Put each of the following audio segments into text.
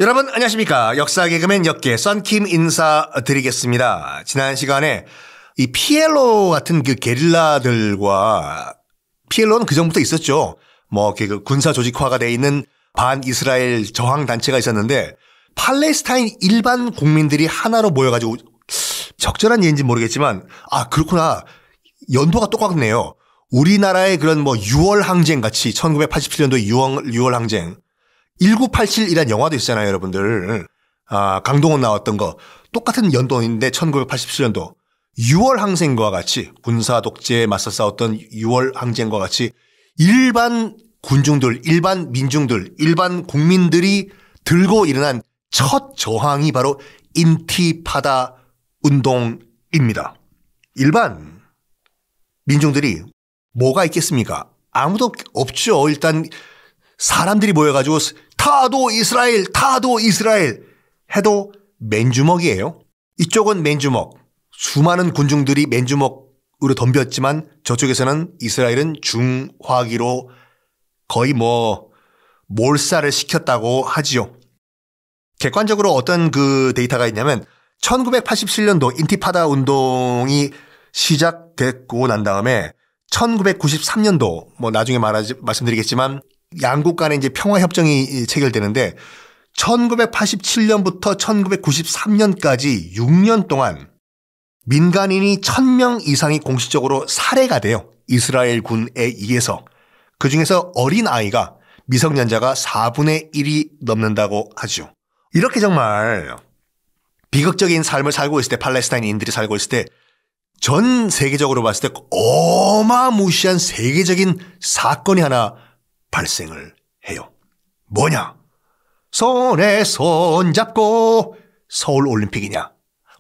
여러분 안녕하십니까. 역사 개그맨 역계 썬킴 인사드리겠습니다. 지난 시간에 이 PLO 같은 그 게릴라들과 PLO는 그 전부터 있었죠. 그 군사 조직화가 돼 있는 반 이스라엘 저항 단체가 있었는데 팔레스타인 일반 국민들이 하나로 모여가지고 적절한 예인지 모르겠지만 그렇구나. 연도가 똑같네요. 우리나라의 그런 6월 항쟁 같이 1987년도 6월 항쟁 1987이라는 영화도 있잖아요, 여러분들. 강동원 나왔던 거. 똑같은 연도인데 1987년도 6월 항쟁과 같이 군사 독재에 맞서 싸웠던 6월 항쟁과 같이 일반 군중들, 일반 민중들, 일반 국민들이 들고 일어난 첫 저항이 바로 인티파다 운동입니다. 일반 민중들이 뭐가 있겠습니까? 아무도 없죠. 일단 사람들이 모여가지고 타도 이스라엘 해도 맨주먹이에요. 이쪽은 맨주먹. 수많은 군중들이 맨주먹으로 덤볐지만 저쪽에서는 이스라엘은 중화기로 거의 몰살을 시켰다고 하지요. 객관적으로 어떤 그 데이터가 있냐면 1987년도 인티파다 운동이 시작됐고 난 다음에 1993년도 나중에 말씀드리겠지만 양국 간에 이제 평화협정이 체결되는데 1987년부터 1993년까지 6년 동안 민간인이 1000명 이상이 공식적으로 살해가 돼요. 이스라엘 군에 의해서. 그중에서 어린아이가 미성년자가 4분의 1이 넘는다고 하죠. 이렇게 정말 비극적인 삶을 살고 있을 때 팔레스타인인들이 살고 있을 때 전 세계적으로 봤을 때 어마무시한 세계적인 사건이 하나 발생을 해요. 뭐냐? 손에 손 잡고 서울올림픽이냐?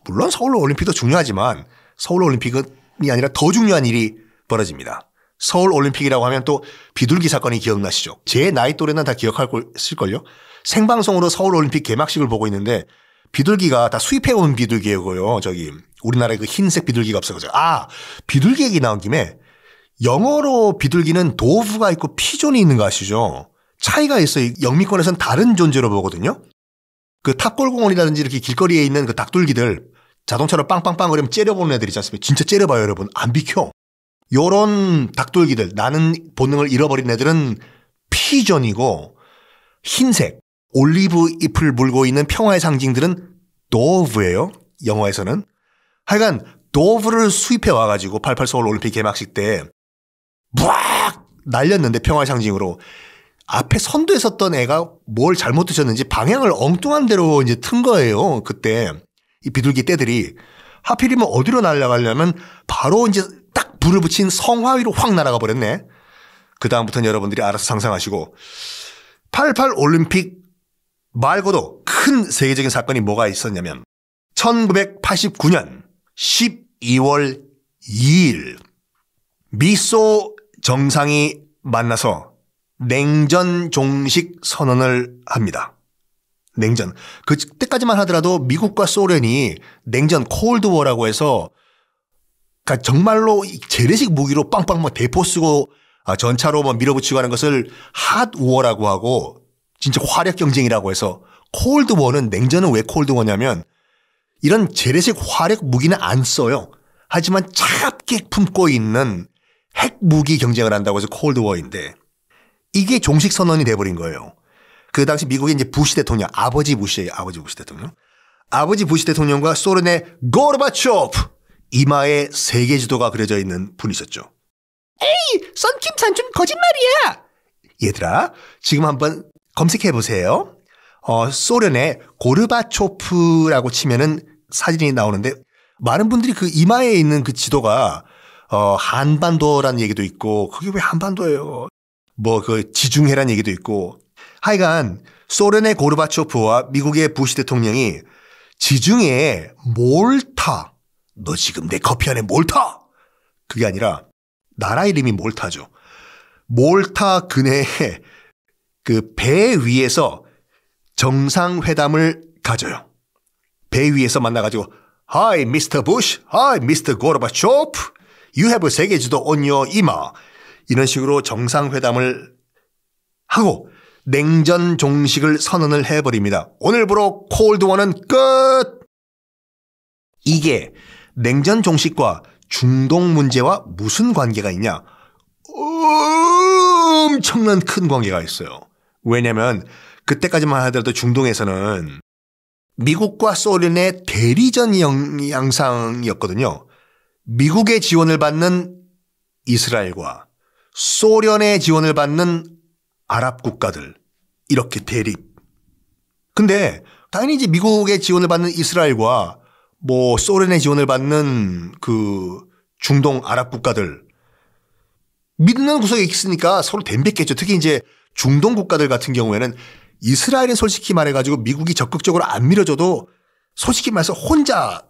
물론 서울올림픽도 중요하지만 서울올림픽이 아니라 더 중요한 일이 벌어집니다. 서울올림픽이라고 하면 또 비둘기 사건이 기억나시죠? 제 나이 또래는 다 기억할걸요? 생방송으로 서울올림픽 개막식을 보고 있는데 비둘기가 다 수입해온 비둘기고요. 우리나라에 그 흰색 비둘기가 없어가지고. 비둘기 얘기 나온 김에 영어로 비둘기는 도브가 있고 피존이 있는 거 아시죠? 차이가 있어요. 영미권에서는 다른 존재로 보거든요. 그 탑골공원이라든지 이렇게 길거리에 있는 그 닭둘기들 자동차로 빵빵빵 그러면 째려보는 애들 있지 않습니까? 진짜 째려봐요, 여러분. 안 비켜. 요런 닭둘기들, 나는 본능을 잃어버린 애들은 피존이고 흰색, 올리브 잎을 물고 있는 평화의 상징들은 도브예요. 영어에서는. 하여간 도브를 수입해 와가지고 88 서울 올림픽 개막식 때 막 날렸는데 평화의 상징으로 앞에 선두에 섰던 애가 뭘 잘못 드셨는지 방향을 엉뚱한 데로 이제 튼 거예요. 그때 이 비둘기 떼들이 하필이면 어디로 날아가려면 바로 이제 딱 불을 붙인 성화 위로 확 날아가 버렸네. 그 다음부터는 여러분들이 알아서 상상하시고 88 올림픽 말고도 큰 세계적인 사건이 뭐가 있었냐면 1989년 12월 2일 미소 정상이 만나서 냉전 종식 선언을 합니다. 냉전. 그때까지만 하더라도 미국과 소련이 냉전 콜드워라고 해서 그러니까 정말로 재래식 무기로 빵빵 대포 쓰고 전차로 밀어붙이고 하는 것을 핫워라고 하고 진짜 화력 경쟁이라고 해서 콜드워는 냉전은 왜 콜드워냐면 이런 재래식 화력 무기는 안 써요. 하지만 차갑게 품고 있는 핵무기 경쟁을 한다고 해서 콜드워인데 이게 종식 선언이 돼버린 거예요. 그 당시 미국의 이제 부시 대통령, 아버지 부시예요. 아버지 부시 대통령. 아버지 부시 대통령과 소련의 고르바초프 이마에 세계 지도가 그려져 있는 분이셨죠. 에이, 썬킴 산준 거짓말이야. 얘들아, 지금 한번 검색해 보세요. 소련의 고르바초프라고 치면은 사진이 나오는데 많은 분들이 그 이마에 있는 그 지도가 한반도라는 얘기도 있고 그게 왜 한반도예요? 그 지중해란 얘기도 있고 하여간 소련의 고르바초프와 미국의 부시 대통령이 지중해에 뭘 타? 너 지금 내 커피 안에 뭘 타? 그게 아니라 나라 이름이 몰타죠. 몰타 근해에 그 배 위에서 정상회담을 가져요. 배 위에서 만나가지고 Hi, Mr. Bush. Hi, Mr. Gorbachev. You have 세계 지도 on your 이마. 이런 식으로 정상회담을 하고 냉전 종식을 선언을 해버립니다. 오늘부로 콜드워는 끝! 이게 냉전 종식과 중동 문제와 무슨 관계가 있냐? 엄청난 큰 관계가 있어요. 왜냐면 그때까지만 하더라도 중동에서는 미국과 소련의 대리전 양상이었거든요. 미국의 지원을 받는 이스라엘과 소련의 지원을 받는 아랍 국가들, 이렇게 대립. 근데 당연히 이제 미국의 지원을 받는 이스라엘과 뭐 소련의 지원을 받는 그 중동 아랍 국가들 믿는 구석에 있으니까 서로 덤볐겠죠. 특히 이제 중동 국가들 같은 경우에는 이스라엘은 솔직히 말해가지고 미국이 적극적으로 안 밀어줘도 솔직히 말해서 혼자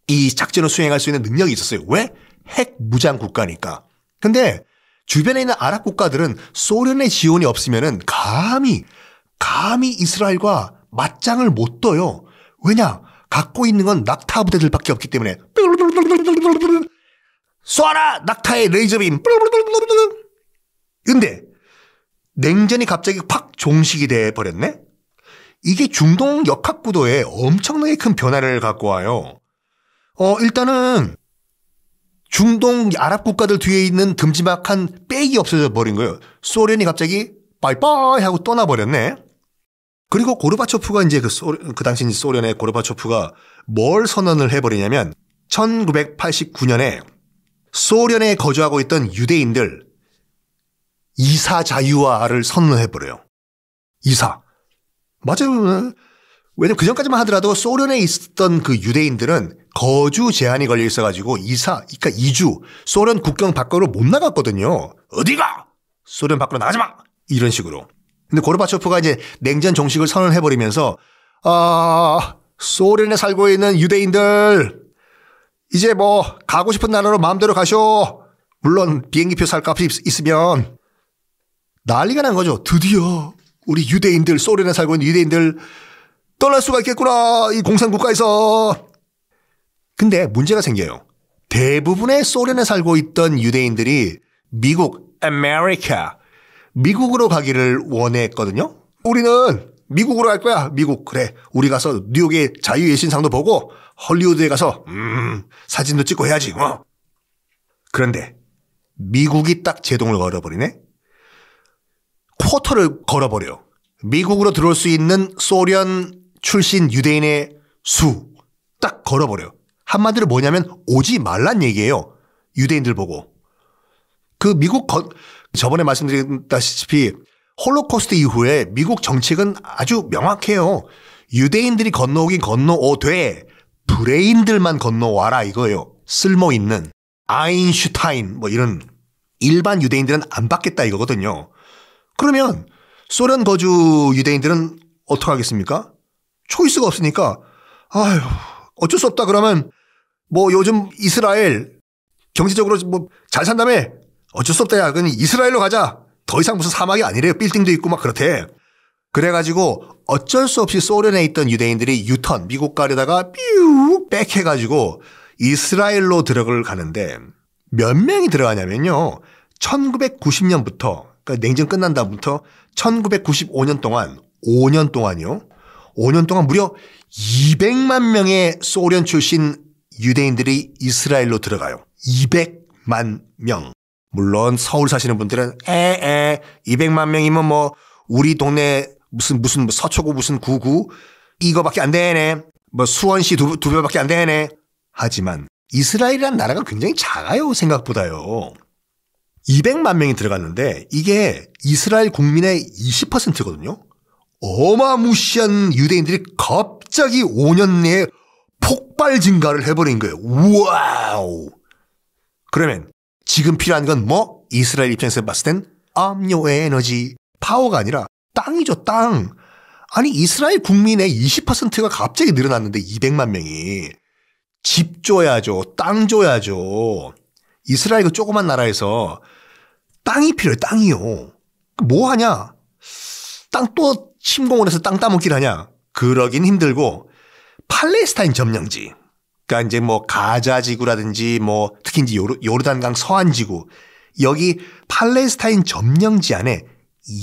이 작전을 수행할 수 있는 능력이 있었어요. 왜? 핵 무장 국가니까. 근데 주변에 있는 아랍 국가들은 소련의 지원이 없으면은 감히 이스라엘과 맞짱을 못 떠요. 왜냐? 갖고 있는 건 낙타 부대들밖에 없기 때문에. 쏴라! 낙타의 레이저빔. 근데 냉전이 갑자기 팍 종식이 돼 버렸네? 이게 중동 역학구도에 엄청나게 큰 변화를 갖고 와요. 일단은 중동 아랍 국가들 뒤에 있는 큼지막한 백이 없어져 버린 거예요. 소련이 갑자기 빠이빠이 하고 떠나버렸네. 그리고 고르바초프가 이제 그 당시 소련의 고르바초프가 뭘 선언을 해버리냐면 1989년에 소련에 거주하고 있던 유대인들 이사 자유화를 선언해버려요. 이사. 맞아요. 왜냐면 그전까지만 하더라도 소련에 있었던 그 유대인들은 거주 제한이 걸려 있어가지고 그러니까 이주, 소련 국경 밖으로 못 나갔거든요. 어디가? 소련 밖으로 나가지 마! 이런 식으로. 근데 고르바초프가 이제 냉전 종식을 선언해버리면서, 소련에 살고 있는 유대인들, 이제 뭐, 가고 싶은 나라로 마음대로 가쇼. 물론 비행기표 살 값이 있으면. 난리가 난 거죠. 드디어 우리 유대인들, 소련에 살고 있는 유대인들 떠날 수가 있겠구나. 이 공산국가에서. 근데 문제가 생겨요. 대부분의 소련에 살고 있던 유대인들이 미국, 미국으로 가기를 원했거든요. 우리는 미국으로 갈 거야. 미국. 그래. 우리 가서 뉴욕의 자유의 신상도 보고 헐리우드에 가서 사진도 찍고 해야지. 그런데 미국이 딱 제동을 걸어버리네. 쿼터를 걸어버려. 미국으로 들어올 수 있는 소련 출신 유대인의 수 딱 걸어버려. 한마디로 뭐냐면 오지 말란 얘기예요. 유대인들 보고. 그 미국 저번에 말씀드렸다시피 홀로코스트 이후에 미국 정책은 아주 명확해요. 유대인들이 건너오긴 건너오되 브레인들만 건너와라 이거예요. 쓸모있는 아인슈타인 뭐 이런 일반 유대인들은 안 받겠다 이거거든요. 그러면 소련 거주 유대인들은 어떡하겠습니까? 초이스가 없으니까 아휴 어쩔 수 없다 그러면 뭐 요즘 이스라엘 경제적으로 뭐 잘 산다며 어쩔 수 없다 야 그냥 이스라엘로 가자. 더 이상 무슨 사막이 아니래요. 빌딩도 있고 막 그렇대. 그래가지고 어쩔 수 없이 소련에 있던 유대인들이 유턴 미국 가려다가 삐우 빽해가지고 이스라엘로 들어갈 가는데 몇 명이 들어가냐면요. 1990년부터 그러니까 냉전 끝난 다음부터 1995년 동안 5년 동안이요. 5년 동안 무려 200만 명의 소련 출신 유대인들이 이스라엘로 들어가요. 200만 명. 물론 서울 사시는 분들은 200만 명이면 뭐 우리 동네 무슨 서초구 무슨 구구 이거밖에 안 되네. 뭐 수원시 두 배밖에 안 되네. 하지만 이스라엘이라는 나라가 굉장히 작아요. 생각보다요. 200만 명이 들어갔는데 이게 이스라엘 국민의 20%거든요. 어마무시한 유대인들이 갑자기 5년 내에 폭발 증가를 해버린 거예요. 와우. 그러면 지금 필요한 건 뭐? 이스라엘 입장에서 봤을 땐 압류 에너지 파워가 아니라 땅이죠. 땅. 아니 이스라엘 국민의 20%가 갑자기 늘어났는데 200만 명이 집 줘야죠. 땅 줘야죠. 이스라엘 그 조그만 나라에서 땅이 필요해. 땅이요. 뭐 하냐? 땅 또 침공을 해서 땅 따먹기를 하냐? 그러긴 힘들고 팔레스타인 점령지. 그러니까 이제 뭐 가자 지구라든지 뭐 특히 이제 요르단강 서안 지구 여기 팔레스타인 점령지 안에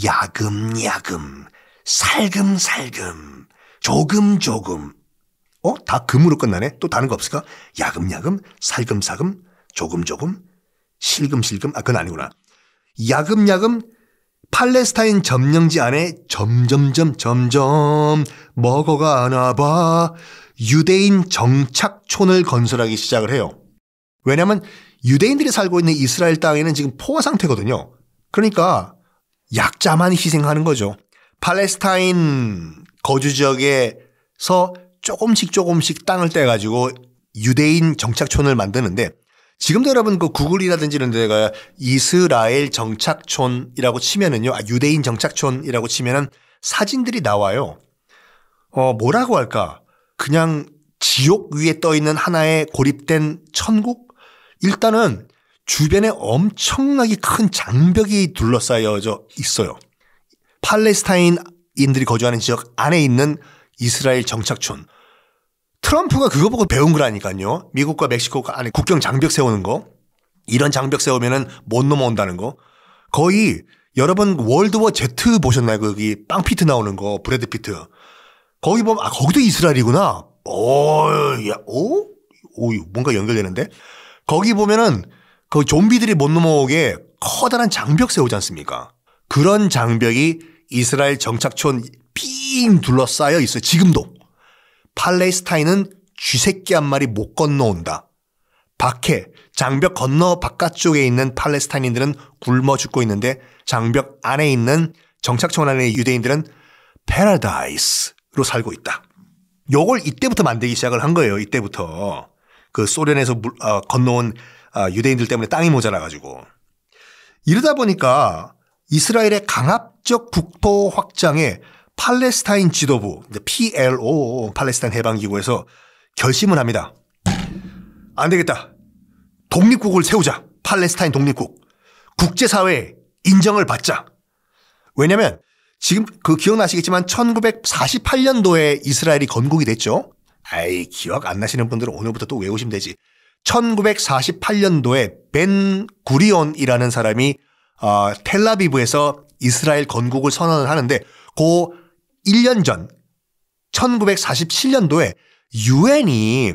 야금야금, 살금살금, 조금조금. 다 금으로 끝나네. 또 다른 거 없을까? 야금야금, 살금살금, 조금조금, 실금실금. 그건 아니구나. 야금야금 팔레스타인 점령지 안에 점점 먹어가나 봐 유대인 정착촌을 건설하기 시작을 해요. 왜냐하면 유대인들이 살고 있는 이스라엘 땅에는 지금 포화 상태거든요. 그러니까 약자만 희생하는 거죠. 팔레스타인 거주 지역에서 조금씩 땅을 떼가지고 유대인 정착촌을 만드는데 지금도 여러분 그 구글이라든지 이런 데가 이스라엘 정착촌이라고 치면은요, 유대인 정착촌이라고 치면은 사진들이 나와요. 뭐라고 할까? 그냥 지옥 위에 떠 있는 하나의 고립된 천국? 일단은 주변에 엄청나게 큰 장벽이 둘러싸여져 있어요. 팔레스타인인들이 거주하는 지역 안에 있는 이스라엘 정착촌. 트럼프가 그거 보고 배운 거라니까요. 미국과 멕시코 안에 국경 장벽 세우는 거. 이런 장벽 세우면은 못 넘어온다는 거. 거의 여러분 월드워 Z 보셨나요? 거기 빵피트 나오는 거, 브래드 피트. 거기 보면 거기도 이스라엘이구나. 뭔가 연결되는데. 거기 보면은 그 좀비들이 못 넘어오게 커다란 장벽 세우지 않습니까? 그런 장벽이 이스라엘 정착촌 삥 둘러싸여 있어요. 지금도. 팔레스타인은 쥐새끼 한 마리 못 건너온다. 밖에 장벽 건너 바깥쪽에 있는 팔레스타인인들은 굶어 죽고 있는데 장벽 안에 있는 정착촌 안에 유대인들은 패러다이스로 살고 있다. 요걸 이때부터 만들기 시작을 한 거예요. 이때부터. 그 소련에서 건너온 유대인들 때문에 땅이 모자라가지고. 이러다 보니까 이스라엘의 강압적 국토 확장에 팔레스타인 지도부, PLO, 팔레스타인 해방기구에서 결심을 합니다. 안 되겠다. 독립국을 세우자. 팔레스타인 독립국. 국제사회에 인정을 받자. 왜냐면 지금 기억나시겠지만 1948년도에 이스라엘이 건국이 됐죠. 기억 안 나시는 분들은 오늘부터 또 외우시면 되지. 1948년도에 벤 구리온이라는 사람이 텔라비브에서 이스라엘 건국을 선언을 하는데 그 1년 전 1947년도에 유엔이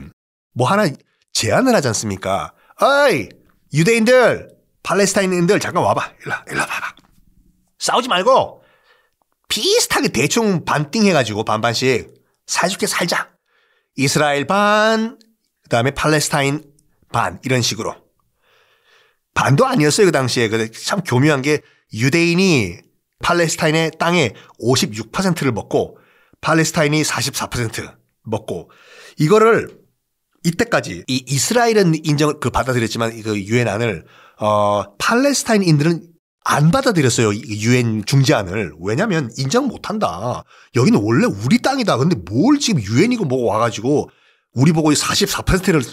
뭐 하나 제안을 하지 않습니까? 어이 유대인들 팔레스타인인들 잠깐 와봐. 일로 와봐. 싸우지 말고 비슷하게 대충 반띵해가지고 반반씩 사이좋게 살자. 이스라엘 반 그다음에 팔레스타인 반 이런 식으로. 반도 아니었어요 그 당시에. 근데 참 교묘한 게 유대인이 팔레스타인의 땅의 56%를 먹고 팔레스타인이 44% 먹고 이거를 이때까지 이 이스라엘은 인정을 받아들였지만 그 유엔안을 팔레스타인인들은 안 받아들였어요. 유엔 중재안을. 왜냐면 인정 못한다. 여기는 원래 우리 땅이다. 근데 뭘 지금 유엔이고 뭐고 와가지고 우리 보고 44%를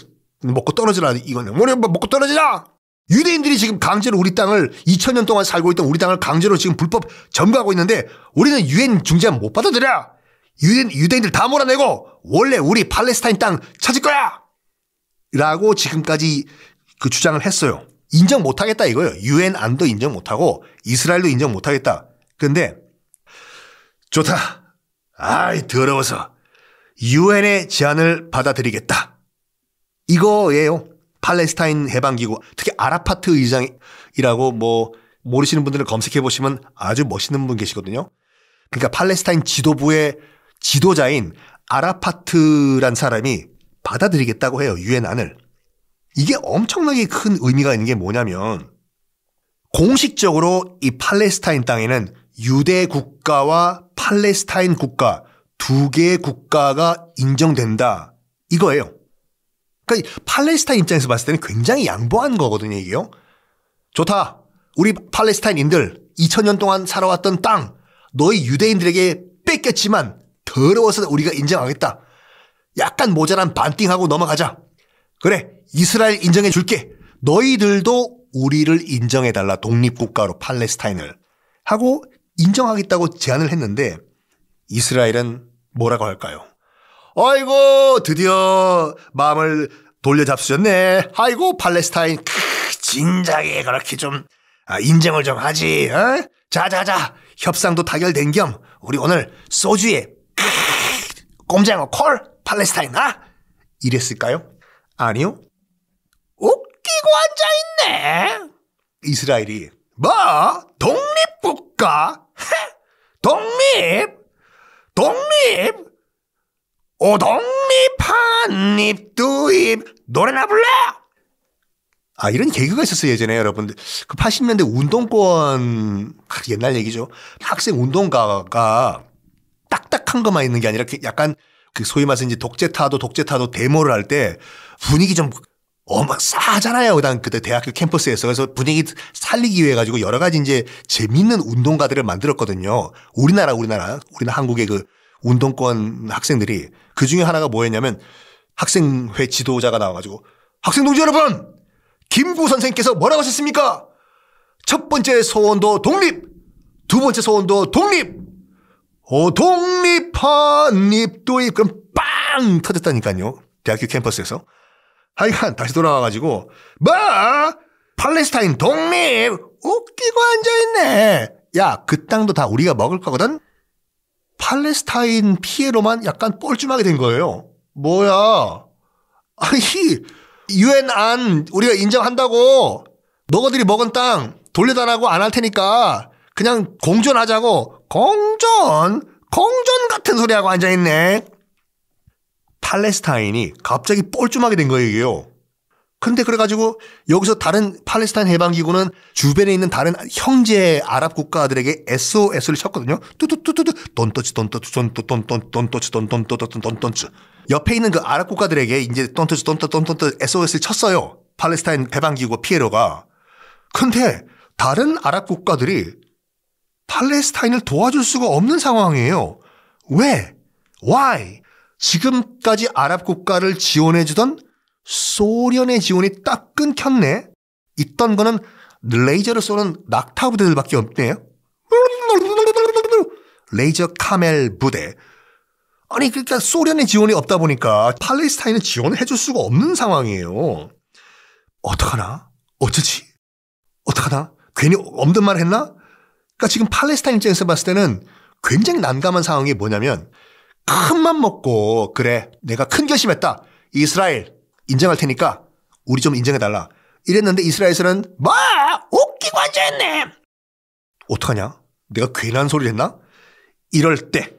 먹고 떨어지라. 이거는 뭐 먹고 떨어지라. 유대인들이 지금 강제로 우리 땅을 2000년 동안 살고 있던 우리 땅을 강제로 지금 불법 점거하고 있는데 우리는 유엔 중재안 못 받아들여. 유대인들 다 몰아내고 원래 우리 팔레스타인 땅 찾을 거야. 라고 지금까지 그 주장을 했어요. 인정 못하겠다 이거예요. 유엔안도 인정 못하고 이스라엘도 인정 못하겠다. 근데 좋다. 더러워서 유엔의 제안을 받아들이겠다. 이거예요. 팔레스타인 해방기구, 특히 아라파트 의장이라고 뭐 모르시는 분들은 검색해 보시면 아주 멋있는 분 계시거든요. 그러니까 팔레스타인 지도부의 지도자인 아라파트란 사람이 받아들이겠다고 해요. 유엔안을. 이게 엄청나게 큰 의미가 있는 게 뭐냐면 공식적으로 이 팔레스타인 땅에는 유대 국가와 팔레스타인 국가 두 개의 국가가 인정된다. 이거예요. 그러니까 팔레스타인 입장에서 봤을 때는 굉장히 양보한 거거든요. 이게요. 좋다. 우리 팔레스타인인들 2000년 동안 살아왔던 땅 너희 유대인들에게 뺏겼지만 더러워서 우리가 인정하겠다. 약간 모자란 반띵하고 넘어가자. 그래. 이스라엘 인정해 줄게. 너희들도 우리를 인정해달라. 독립국가로 팔레스타인을. 하고 인정하겠다고 제안을 했는데 이스라엘은 뭐라고 할까요? 아이고 드디어 마음을 돌려잡수셨네. 아이고 팔레스타인 진작에 그렇게 좀 인정을 좀 하지. 자자자, 협상도 타결된 겸 우리 오늘 소주에 꼼장어 콜 팔레스타인 이랬을까요? 아니요. 웃기고 앉아있네. 이스라엘이 뭐? 독립국가? 독립? 오독립 한입 두입 노래나 불러? 이런 개그가 있었어요 예전에. 여러분들 그 80년대 운동권 옛날 얘기죠. 학생 운동가가 딱딱한 것만 있는 게 아니라 약간 그 소위 말해서 이제 독재타도 데모를 할 때 분위기 좀 싸하잖아요. 그때 대학교 캠퍼스에서. 그래서 분위기 살리기 위해 가지고 여러 가지 이제 재밌는 운동가들을 만들었거든요. 우리나라 한국의 그 운동권 학생들이. 그 중에 하나가 뭐였냐면 학생회 지도자가 나와가지고 학생 동지 여러분, 김구 선생님께서 뭐라고 하셨습니까? 첫 번째 소원도 독립, 두 번째 소원도 독립, 독립 한입 도입. 그럼 빵 터졌다니까요. 대학교 캠퍼스에서. 하여간 다시 돌아와가지고 뭐? 팔레스타인 독립? 웃기고 앉아있네. 야, 그 땅도 다 우리가 먹을 거거든? 팔레스타인 피해로만 약간 뻘쭘하게 된 거예요. 뭐야? 아니, UN 안 우리가 인정한다고. 너희들이 먹은 땅 돌려달라고 안 할 테니까 그냥 공존하자고. 공존 같은 소리하고 앉아있네. 팔레스타인이 갑자기 뻘쭘하게 된 거예요, 이게요. 근데 그래가지고 여기서 다른 팔레스타인 해방기구는 주변에 있는 다른 형제 아랍 국가들에게 SOS를 쳤거든요. 뚜뚜뚜뚜뚜 돈떠치 옆에 있는 그 아랍 국가들에게 이제 돈떠치 SOS를 쳤어요. 팔레스타인 해방기구 피에로가. 근데 다른 아랍 국가들이 팔레스타인을 도와줄 수가 없는 상황이에요. 왜? Why? 지금까지 아랍 국가를 지원해주던 소련의 지원이 딱 끊겼네. 있던 거는 레이저를 쏘는 낙타 부대들밖에 없네요. 레이저 카멜 부대. 아니 그러니까 소련의 지원이 없다 보니까 팔레스타인을 지원해 줄 수가 없는 상황이에요. 어떡하나? 어쩌지? 어떡하나? 괜히 없는 말 했나? 그러니까 지금 팔레스타인 입장에서 봤을 때는 굉장히 난감한 상황이 뭐냐면 큰 맘 먹고 그래 내가 큰 결심했다. 이스라엘 인정할 테니까 우리 좀 인정해달라. 이랬는데 이스라엘에서는 뭐 웃기고 앉아있네. 어떡하냐? 내가 괜한 소리를 했나? 이럴 때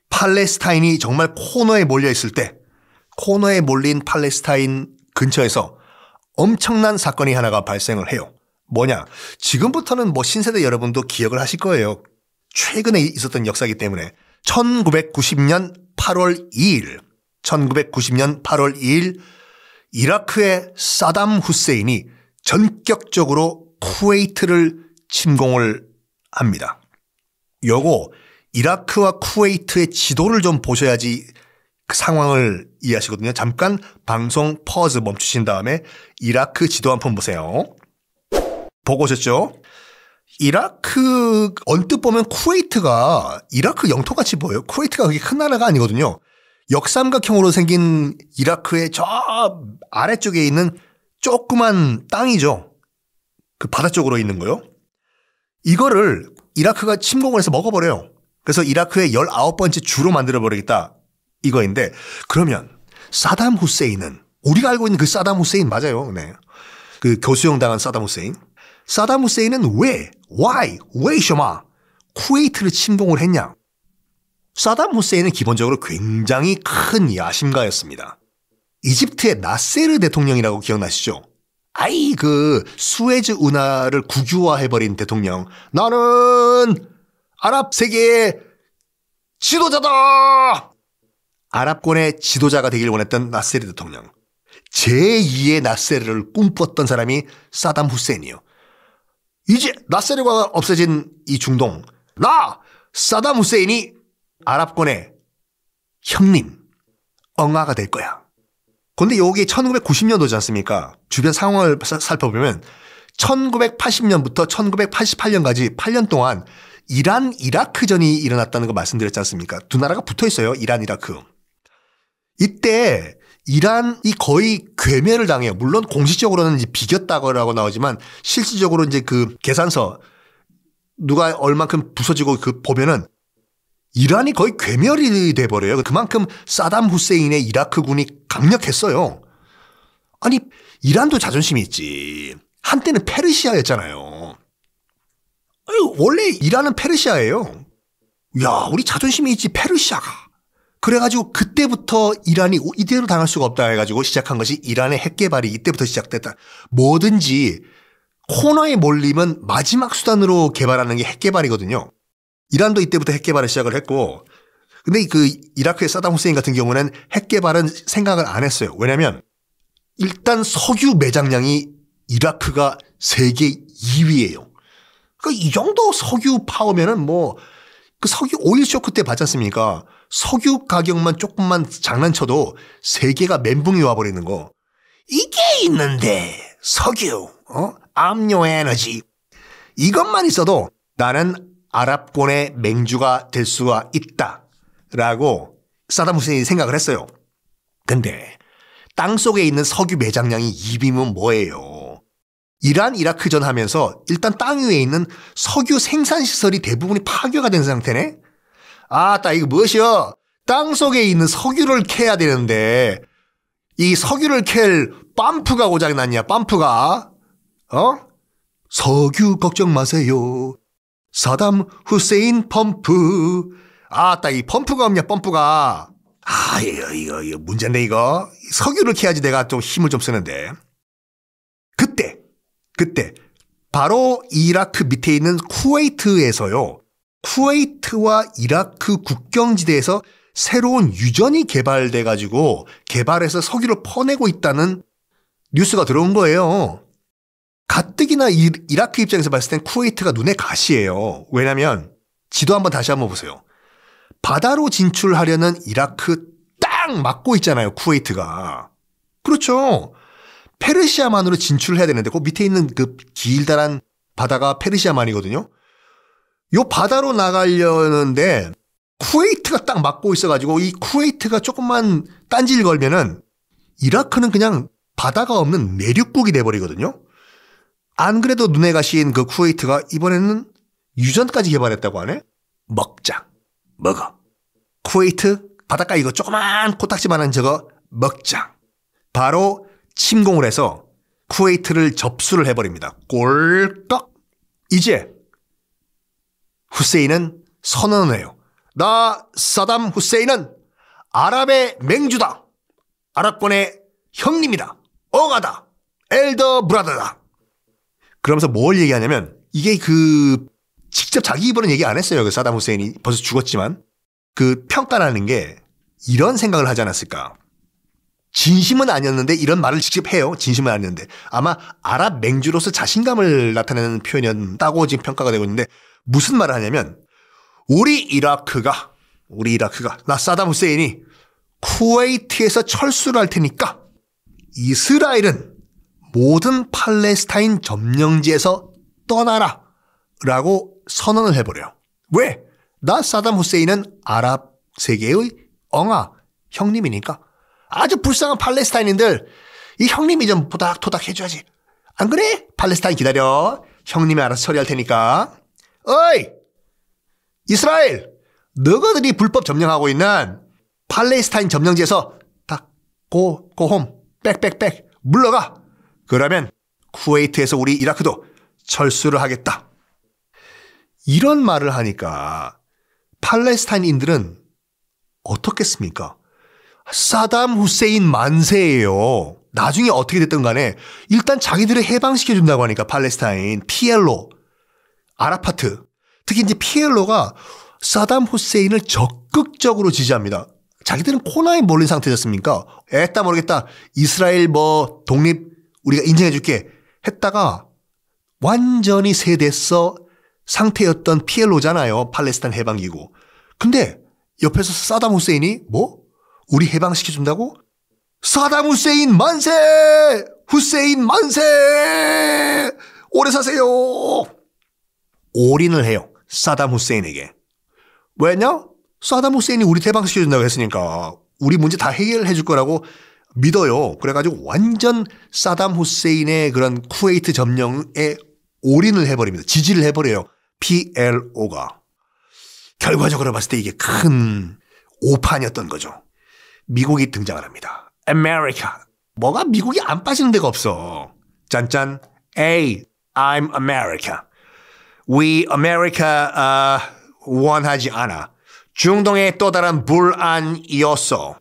팔레스타인이 정말 코너에 몰려있을 때 코너에 몰린 팔레스타인 근처에서 엄청난 사건이 하나가 발생을 해요. 뭐냐? 지금부터는 뭐 신세대 여러분도 기억을 하실 거예요. 최근에 있었던 역사이기 때문에 1990년 8월 2일 이라크의 사담 후세인이 전격적으로 쿠웨이트를 침공을 합니다. 요거 이라크와 쿠웨이트의 지도를 좀 보셔야지 그 상황을 이해하시거든요. 잠깐 방송 퍼즈 멈추신 다음에 이라크 지도 한번 보세요. 보고 오셨죠? 이라크 언뜻 보면 쿠웨이트가 이라크 영토같이 보여요. 쿠웨이트가 그렇게 큰 나라가 아니거든요. 역삼각형으로 생긴 이라크의 저 아래쪽에 있는 조그만 땅이죠. 그 바다 쪽으로 있는 거요. 이거를 이라크가 침공을 해서 먹어버려요. 그래서 이라크의 19번째 주로 만들어버리겠다 이거인데, 그러면 사담 후세인은 우리가 알고 있는 그 사담 후세인 맞아요. 네. 그 교수형 당한 사담 후세인. 사담 후세인은 왜 셔마 쿠웨이트를 침공을 했냐? 사담 후세인은 기본적으로 굉장히 큰 야심가였습니다. 이집트의 나세르 대통령이라고 기억나시죠? 그 수에즈 운하를 국유화해버린 대통령. 나는 아랍 세계의 지도자다! 아랍권의 지도자가 되길 원했던 나세르 대통령. 제2의 나세르를 꿈꿨던 사람이 사담 후세인이요. 이제 나세르가 없어진 이 중동, 사담 후세인이 아랍권의 형님, 엉아가 될 거야. 그런데 여기 1990년도지 않습니까? 주변 상황을 살펴보면 1980년부터 1988년까지 8년 동안 이란, 이라크전이 일어났다는 거 말씀드렸지 않습니까? 두 나라가 붙어 있어요. 이란, 이라크. 이때 이란이 거의 괴멸을 당해요. 물론 공식적으로는 이제 비겼다고 나오지만 실질적으로 이제 그 계산서 누가 얼만큼 부서지고 그 보면은 이란이 거의 괴멸이 돼버려요. 그만큼 사담 후세인의 이라크군이 강력했어요. 아니 이란도 자존심이 있지. 한때는 페르시아였잖아요. 원래 이란은 페르시아예요. 야, 우리 자존심이 있지 페르시아가. 그래가지고 그때부터 이란이 이대로 당할 수가 없다 해가지고 시작한 것이 이란의 핵 개발이 이때부터 시작됐다. 뭐든지 코너에 몰리면 마지막 수단으로 개발하는 게 핵 개발이거든요. 이란도 이때부터 핵 개발을 시작을 했고, 근데 그 이라크의 사담 후세인 같은 경우는 핵 개발은 생각을 안 했어요. 왜냐면 일단 석유 매장량이 이라크가 세계 2위예요. 그러니까 이 정도 석유 파워면은 뭐 그 석유 오일 쇼크 때 봤지 않습니까? 석유 가격만 조금만 장난쳐도 세계가 멘붕이 와버리는 거. 이게 있는데 석유, 압류 에너지 이것만 있어도 나는 아랍권의 맹주가 될 수가 있다라고 사담 후세인이 생각을 했어요. 근데 땅속에 있는 석유 매장량이 2위면 뭐예요? 이란 이라크전 하면서 일단 땅 위에 있는 석유 생산시설이 대부분이 파괴가 된 상태네? 아따 이거 무엇이여? 땅속에 있는 석유를 캐야 되는데 이 석유를 캘 펌프가 고장났냐 펌프가? 석유 걱정 마세요. 사담 후세인 펌프. 아따 이 펌프가 없냐 펌프가. 아 이거 문제인데 이거. 석유를 캐야지 내가 좀 힘을 좀 쓰는데. 그때 바로 이라크 밑에 있는 쿠웨이트에서요. 쿠웨이트와 이라크 국경지대에서 새로운 유전이 개발돼 가지고 개발해서 석유를 퍼내고 있다는 뉴스가 들어온 거예요. 가뜩이나 이라크 입장에서 봤을 땐 쿠웨이트가 눈에 가시예요. 왜냐하면 지도 다시 한번 보세요. 바다로 진출하려는 이라크 딱 막고 있잖아요. 쿠웨이트가. 그렇죠. 페르시아만으로 진출을 해야 되는데 그 밑에 있는 그 길다란 바다가 페르시아만이거든요. 요 바다로 나가려는데 쿠웨이트가 딱 막고 있어가지고 이 쿠웨이트가 조금만 딴질 걸면은 이라크는 그냥 바다가 없는 내륙국이 돼버리거든요. 안 그래도 눈에 가신 그 쿠웨이트가 이번에는 유전까지 개발했다고 하네. 먹어. 쿠웨이트 바닷가 이거 조그만 코딱지만한 저거 먹자. 바로 침공을 해서 쿠웨이트를 접수를 해버립니다. 꼴깍. 이제 후세인은 선언을 해요. 나 사담 후세인은 아랍의 맹주다. 아랍권의 형님이다. 엉아다. 엘더 브라더다. 그러면서 뭘 얘기하냐면 이게 직접 자기 입으로는 얘기 안 했어요. 그 사담 후세인이 벌써 죽었지만 그 평가라는 게 이런 생각을 하지 않았을까. 진심은 아니었는데 이런 말을 직접 해요. 진심은 아니었는데 아마 아랍 맹주로서 자신감을 나타내는 표현이었다고 지금 평가가 되고 있는데 무슨 말을 하냐면 우리 이라크가 나 사담 후세인이 쿠웨이트에서 철수를 할 테니까 이스라엘은 모든 팔레스타인 점령지에서 떠나라 라고 선언을 해버려요. 왜? 나 사담 후세인은 아랍 세계의 형님이니까 아주 불쌍한 팔레스타인인들 이 형님이 좀 토닥토닥 해줘야지. 안 그래? 팔레스타인 기다려. 형님이 알아서 처리할 테니까. 어이! 이스라엘! 너희들이 불법 점령하고 있는 팔레스타인 점령지에서 다 고홈 빽빽빽 물러가. 그러면 쿠웨이트에서 우리 이라크도 철수를 하겠다. 이런 말을 하니까 팔레스타인인들은 어떻겠습니까? 사담 후세인 만세예요. 나중에 어떻게 됐든 간에 일단 자기들을 해방시켜준다고 하니까 팔레스타인, PLO, 아라파트, 특히 이제 PLO가 사담 후세인을 적극적으로 지지합니다. 자기들은 코너에 몰린 상태였습니까? 애따 모르겠다. 이스라엘 독립 우리가 인정해줄게 했다가 완전히 세됐어 상태였던 PLO잖아요. 팔레스타인 해방기구. 근데 옆에서 사담 후세인이 우리 해방시켜준다고? 사담 후세인 만세! 후세인 만세! 오래 사세요! 올인을 해요. 사담 후세인에게. 왜냐? 사담 후세인이 우리 해방시켜준다고 했으니까 우리 문제 다 해결해 줄 거라고 믿어요. 그래가지고 완전 사담 후세인의 그런 쿠웨이트 점령에 올인을 해버립니다. 지지를 해버려요. PLO가 결과적으로 봤을 때 이게 큰 오판이었던 거죠. 미국이 등장을 합니다. America. 뭐가 미국이 안 빠지는 데가 없어. 짠짠. Hey, I'm America. We America 원하지 않아. 중동의 또 다른 불안이었어.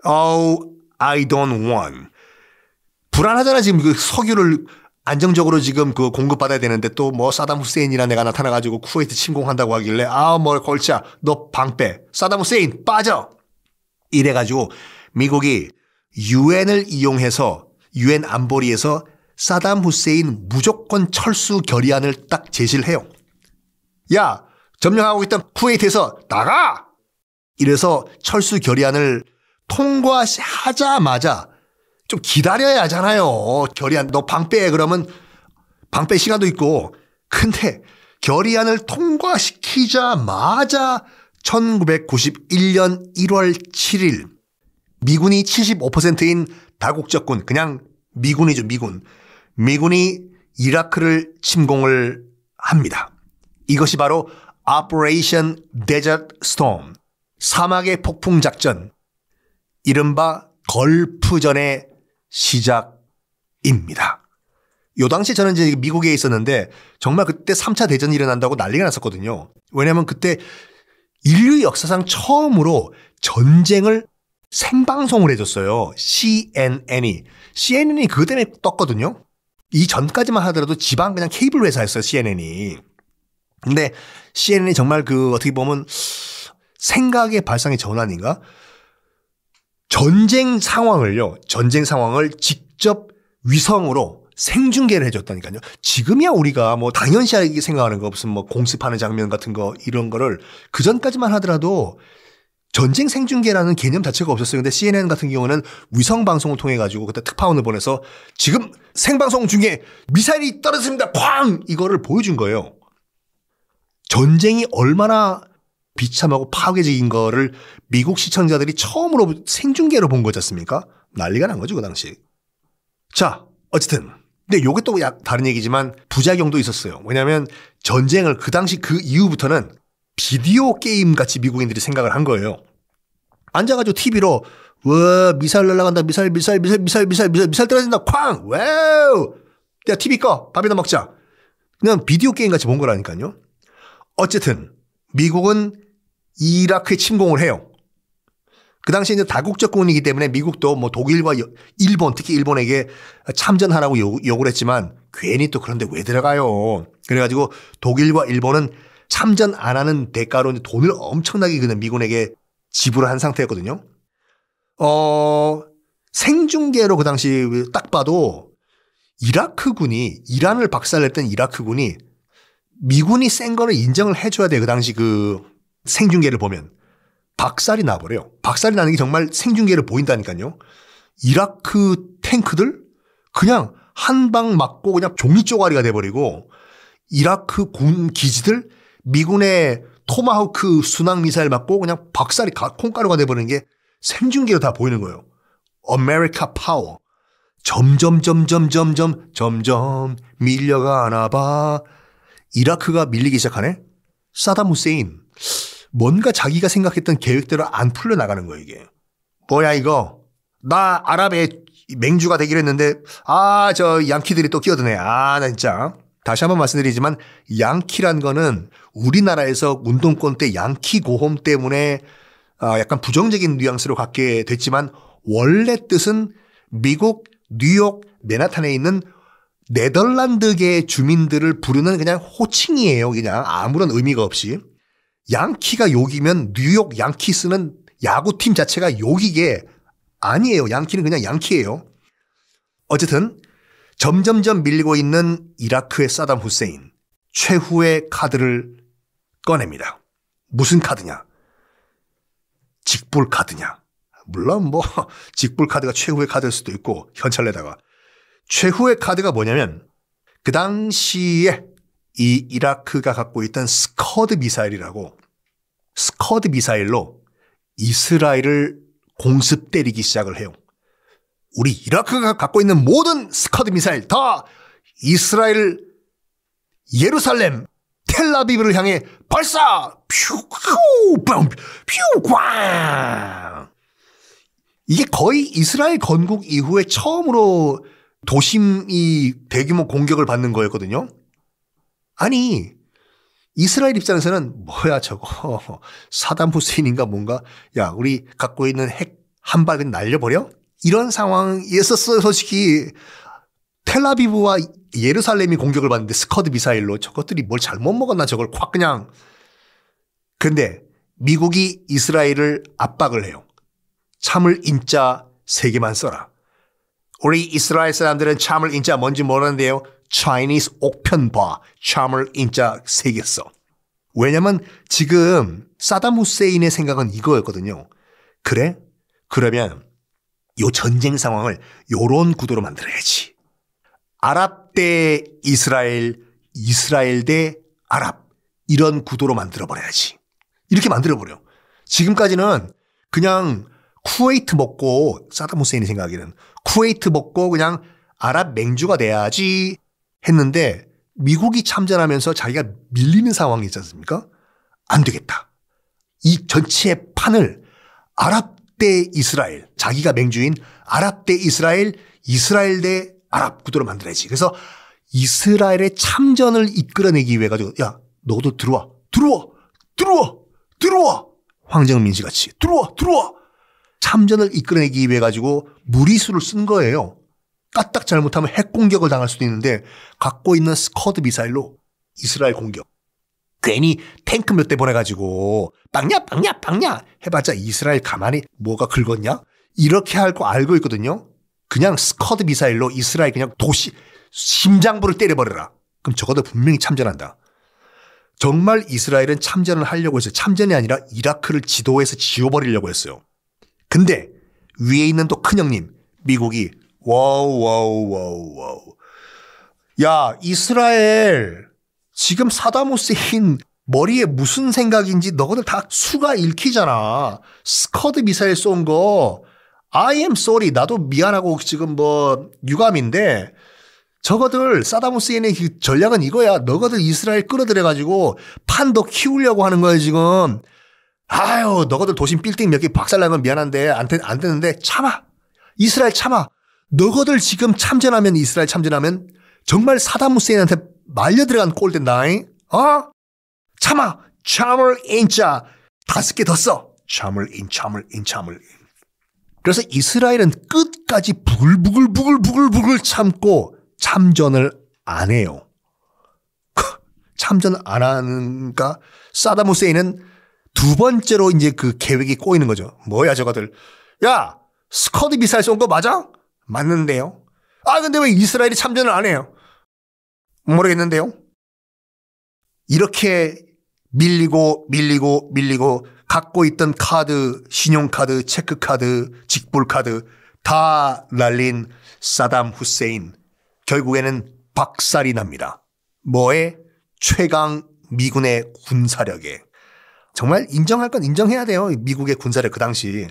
Oh, I don't want. 불안하잖아. 지금 그 석유를 안정적으로 지금 그 공급받아야 되는데 또 뭐 사담 후세인이라는 애가 나타나가지고 쿠웨이트 침공한다고 하길래 뭘 걸자. 너 방 빼. 사담 후세인 빠져. 이래가지고 미국이 유엔을 이용해서 유엔 안보리에서 사담 후세인 무조건 철수 결의안을 딱 제시를 해요. 야, 점령하고 있던 쿠웨이트에서 나가! 이래서 철수 결의안을 통과하자마자 좀 기다려야 하잖아요. 결의안 너 방 빼. 그러면 방 뺄 시간도 있고. 근데 결의안을 통과시키자마자 1991년 1월 7일 미군이 75%인 다국적군 그냥 미군이죠. 미군이 이라크를 침공을 합니다. 이것이 바로 Operation Desert Storm 사막의 폭풍 작전 이른바 걸프전의 시작입니다. 요 당시 저는 이제 미국에 있었는데 정말 그때 3차 대전이 일어난다고 난리가 났었거든요. 왜냐하면 그때 인류 역사상 처음으로 전쟁을 생방송을 해줬어요. CNN이 그것 때문에 떴거든요. 이 전까지만 하더라도 지방 그냥 케이블 회사였어요. CNN이. 근데 CNN이 정말 그 어떻게 보면 생각의 발상의 전환인가? 전쟁 상황을 직접 위성으로 생중계를 해줬다니까요. 지금이야 우리가 뭐 당연시하게 생각하는 거 무슨 뭐 공습하는 장면 같은 거 이런 거를 그 전까지만 하더라도 전쟁 생중계라는 개념 자체가 없었어요. 근데 CNN 같은 경우는 위성 방송을 통해 가지고 그때 특파원을 보내서 지금 생방송 중에 미사일이 떨어졌습니다. 쾅! 이거를 보여준 거예요. 전쟁이 얼마나 비참하고 파괴적인 거를 미국 시청자들이 처음으로 생중계로 본 거지 않습니까? 난리가 난 거죠, 그 당시. 자, 어쨌든. 근데 요게 또 다른 얘기지만 부작용도 있었어요. 왜냐하면 전쟁을 그 당시 그 이후부터는 비디오 게임 같이 미국인들이 생각을 한 거예요. 앉아가지고 TV로 와 미사일 날아간다. 미사일 떨어진다. 쾅! 와우! 야 TV 꺼. 밥이나 먹자. 그냥 비디오 게임 같이 본 거라니까요. 어쨌든 미국은 이라크에 침공을 해요. 그 당시에 이제 다국적군이기 때문에 미국도 뭐 독일과 일본 특히 일본에게 참전하라고 요구를 했지만 괜히 또 그런데 왜 들어가요. 그래가지고 독일과 일본은 참전 안 하는 대가로 돈을 엄청나게 그냥 미군에게 지불을 한 상태였거든요. 생중계로 그 당시 딱 봐도 이라크군이 이란을 박살냈던 이라크군이 미군이 센 거를 인정을 해줘야 돼요. 그 당시 그 생중계를 보면. 박살이 나버려요. 박살이 나는 게 정말 생중계를 보인다니까요. 이라크 탱크들 그냥 한 방 맞고 그냥 종이 쪼가리가 돼버리고 이라크 군 기지들 미군의 토마호크 순항 미사일 맞고 그냥 박살이 콩가루가 돼버리는 게 생중계로 다 보이는 거예요. America Power. 점점 밀려가나 봐. 이라크가 밀리기 시작하네. 사담 후세인. 뭔가 자기가 생각했던 계획대로 안 풀려나가는 거예요, 이게. 뭐야, 이거. 나 아랍의 맹주가 되기로 했는데, 저 양키들이 또 끼어드네. 나 진짜. 다시 한번 말씀드리지만, 양키란 거는 우리나라에서 운동권 때 양키 고홈 때문에 약간 부정적인 뉘앙스로 갖게 됐지만, 원래 뜻은 미국, 뉴욕, 맨하탄에 있는 네덜란드계 주민들을 부르는 그냥 호칭이에요. 그냥 아무런 의미가 없이. 양키가 욕이면 뉴욕 양키스는 야구팀 자체가 욕이게 아니에요. 양키는 그냥 양키예요. 어쨌든 점점점 밀리고 있는 이라크의 사담 후세인. 최후의 카드를 꺼냅니다. 무슨 카드냐? 직불 카드냐? 물론 뭐 직불 카드가 최후의 카드일 수도 있고 현찰내다가 최후의 카드가 뭐냐면 그 당시에 이 이라크가 갖고 있던 스커드 미사일이라고 스커드 미사일로 이스라엘을 공습 때리기 시작을 해요. 우리 이라크가 갖고 있는 모든 스커드 미사일 다 이스라엘 예루살렘 텔라비브를 향해 발사! 퓨! 퓨! 꽝! 이게 거의 이스라엘 건국 이후에 처음으로 도심이 대규모 공격을 받는 거였거든요. 아니, 이스라엘 입장에서는 뭐야 저거 사담 후세인인가 뭔가 야 우리 갖고 있는 핵 한 발 그냥 날려버려? 이런 상황이었었어요. 솔직히 텔라비브와 예루살렘이 공격을 받는데 스커드 미사일로 저것들이 뭘 잘못 먹었나 저걸 콱 그냥. 근데 미국이 이스라엘을 압박을 해요. 참을 인자 3개만 써라. 우리 이스라엘 사람들은 참을 인자 뭔지 모르는데요. Chinese 옥편바 참을 인자 3개 써. 왜냐면 지금 사담 후세인의 생각은 이거였거든요. 그래? 그러면 요 전쟁 상황을 요런 구도로 만들어야지. 아랍 대 이스라엘, 이스라엘 대 아랍 이런 구도로 만들어버려야지. 이렇게 만들어버려. 지금까지는 그냥 쿠웨이트 먹고 사담 후세인이 생각하기는 쿠웨이트 먹고 그냥 아랍 맹주가 돼야지 했는데 미국이 참전하면서 자기가 밀리는 상황이 있지 않습니까? 안 되겠다. 이 전체 판을 아랍 대 이스라엘, 자기가 맹주인 아랍 대 이스라엘, 이스라엘 대 아랍 구도로 만들어야지. 그래서 이스라엘의 참전을 이끌어내기 위해 가지고 야 너도 들어와. 황정민 씨 같이 들어와. 참전을 이끌어내기 위해 가지고 무리수를 쓴 거예요. 까딱 잘못하면 핵 공격을 당할 수도 있는데 갖고 있는 스커드 미사일로 이스라엘 공격. 괜히 탱크 몇 대 보내가지고 빵야 해봤자 이스라엘 가만히 뭐가 긁었냐? 이렇게 할 거 알고 있거든요. 그냥 스커드 미사일로 이스라엘 그냥 도시 심장부를 때려버려라. 그럼 적어도 분명히 참전한다. 정말 이스라엘은 참전을 하려고 했어요. 참전이 아니라 이라크를 지도에서 지워버리려고 했어요. 근데 위에 있는 또 큰형님 미국이 와우. 야 이스라엘 지금 사담 후세인 머리에 무슨 생각인지 너희들 다 수가 읽히잖아. 스커드 미사일 쏜 거 I am sorry 나도 미안하고 지금 뭐 유감인데 저거들 사담 후세인의 전략은 이거야. 너희들 이스라엘 끌어들여가지고 판 더 키우려고 하는 거야 지금. 아유 너희들 도심 빌딩 몇 개 박살나면 미안한데 안 되는데 참아. 이스라엘 참아. 너희들 지금 참전하면 이스라엘 참전하면 정말 사담 후세인한테 말려 들어간 꼴 된다잉. 참아. 참을 인자 5개 더 써. 참을 인. 그래서 이스라엘은 끝까지 부글부글 참고 참전을 안 해요. 참전 안 하는가? 사담 후세인은 2번째로 이제 그 계획이 꼬이는 거죠. 뭐야 저거들. 야 스커드 미사일 쏜 거 맞아? 맞는데요. 근데 왜 이스라엘이 참전을 안 해요? 모르겠는데요. 이렇게 밀리고 갖고 있던 카드, 신용카드, 체크카드, 직불카드 다 날린 사담 후세인. 결국에는 박살이 납니다. 뭐에? 최강 미군의 군사력에. 정말 인정할 건 인정해야 돼요. 미국의 군사력 그 당시.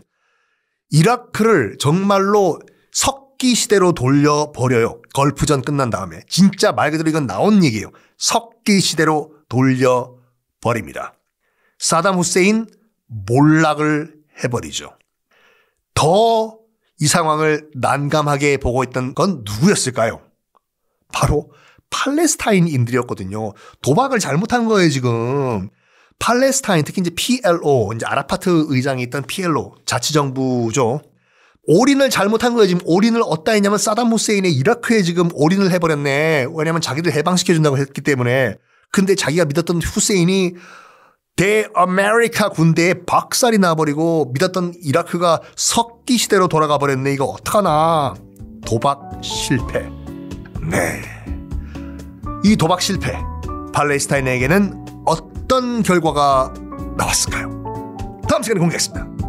이라크를 정말로 석기 시대로 돌려버려요. 걸프전 끝난 다음에. 진짜 말 그대로 이건 나온 얘기예요. 석기 시대로 돌려버립니다. 사담 후세인 몰락을 해버리죠. 더 이 상황을 난감하게 보고 있던 건 누구였을까요? 바로 팔레스타인인들이었거든요. 도박을 잘못한 거예요 지금. 팔레스타인 특히 이제 PLO 이제 아라파트 의장이 있던 PLO 자치정부죠. 올인을 잘못한 거예요. 지금 올인을 어디다 했냐면 사담 후세인의 이라크에 지금 올인을 해버렸네. 왜냐하면 자기들 해방시켜준다고 했기 때문에. 근데 자기가 믿었던 후세인이 대아메리카 군대에 박살이 나버리고 믿었던 이라크가 석기 시대로 돌아가 버렸네. 이거 어떡하나. 도박 실패. 네. 이 도박 실패. 팔레스타인에게는 어떤 결과가 나왔을까요? 다음 시간에 공개하겠습니다.